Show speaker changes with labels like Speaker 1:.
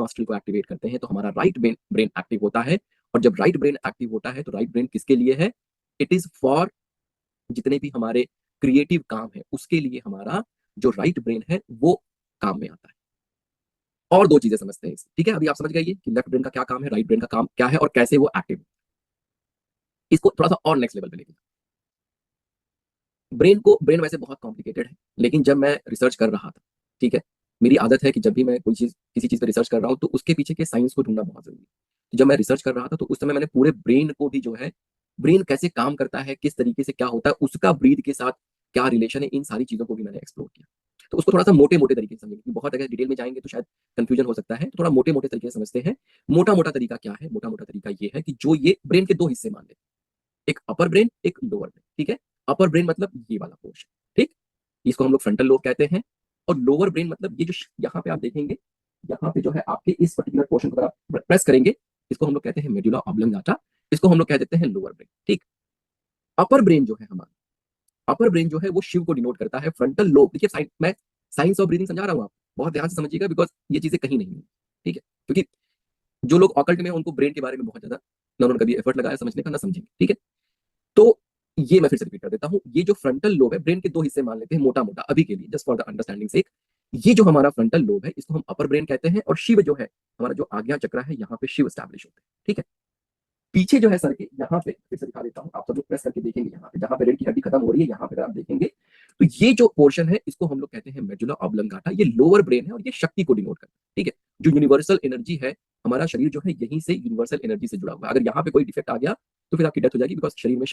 Speaker 1: Nostril को activate करते हैं तो हमारा राइट ब्रेन एक्टिव होता है। और जब राइट ब्रेन एक्टिव होता है तो राइट ब्रेन किसके लिए है? इट इज फॉर जितने भी हमारे क्रिएटिव काम है उसके लिए हमारा जो राइट ब्रेन है वो काम में आता है। और दो चीजें समझते हैं ठीक है, अभी आप समझ गए कि लेफ्ट ब्रेन का क्या काम है, राइट ब्रेन का काम क्या है और कैसे वो एक्टिव है। इसको थोड़ा सा और नेक्स्ट लेवल पे लेके ब्रेन वैसे बहुत कॉम्प्लिकेटेड है, लेकिन जब मैं रिसर्च कर रहा था, ठीक है, मेरी आदत है कि जब भी मैं कोई चीज किसी चीज पे रिसर्च कर रहा हूँ तो उसके पीछे के साइंस को ढूंढना बहुत जरूरी है। तो जब मैं रिसर्च कर रहा था तो उस समय मैंने पूरे ब्रेन को भी जो है, ब्रेन कैसे काम करता है, किस तरीके से क्या होता है, उसका ब्रीथ के साथ क्या रिलेशन है, इन सारी चीजों को भी मैंने एक्सप्लोर किया। तो उसको थोड़ा सा मोटे मोटे तरीके से समझेंगे, क्योंकि बहुत अगर डिटेल में जाएंगे तो शायद कंफ्यूजन हो सकता है, तो थोड़ा मोटे मोटे तरीके से समझते हैं। मोटा मोटा तरीका क्या है? मोटा मोटा तरीका ये है कि जो ये ब्रेन के दो हिस्से मान लेते हैं, एक अपर ब्रेन एक लोअर ब्रेन, ठीक है। अपर ब्रेन मतलब ये वाला पोर्शन, ठीक, इसको हम लोग फ्रंटल लोब कहते हैं। और लोअर ब्रेन मतलब ये जो यहाँ पे आप देखेंगे, यहाँ पे जो है आपके इस पर्टिकुलर पोर्शन को अगर आप प्रेस करेंगे, इसको हम लोग कहते हैं मेडुला ऑब्लंगाटा, इसको हम लोग कह देते हैं लोअर ब्रेन, ठीक। अपर ब्रेन जो है हमारा, अपर ब्रेन जो है वो शिव को डिनोट करता है। फ्रंटल लोब, देखिए मैं साइंस ऑफ ब्रीदिंग समझा रहा हूँ, आप बहुत ध्यान से समझिएगा बिकॉज ये चीजें कहीं नहीं है, ठीक है। क्योंकि जो लोग ऑकल्ट में उनको ब्रेन के बारे में बहुत ज्यादा ना उन्होंने कभी एफर्ट लगाया समझने का, ना समझेंगे, ठीक है। तो ये मैं फिर से रिपीट कर देता हूँ, ये जो फ्रंटल लोब है, ब्रेन के दो हिस्से मान लेते हैं मोटा मोटा अभी के लिए, जस्ट फॉर द अंडरस्टैंडिंग सेक। ये जो हमारा फ्रंटल लोब है इसको हम अपर ब्रेन कहते हैं, और शिव जो है हमारा जो आज्ञा चक्र है, यहाँ पे शिव स्टैब्लिश होते हैं, ठीक है। पीछे जो है सर के यहाँ पे फिर से दिखा देता हूँ, आप सब लोग प्रेस करके देखेंगे, यहाँ पे जहाँ पे रीढ़ की हड्डी खत्म हो रही है, यहाँ पे अगर आप देखेंगे तो ये जो पोर्शन है इसको हम लोग कहते हैं मेडुला ऑब्लंगाटा। ये लोअर ब्रेन है और ये शक्ति को डिनोट करता है, ठीक है। जो यूनिवर्सल एनर्जी है, हमारा शरीर जो है यहीं से यूनिवर्सल एनर्जी से जुड़ा हुआ है। अगर यहाँ पे कोई डिफेक्ट आ गया तो फिर आपकी डेथ हो जाएगी, बिकॉज शरीर में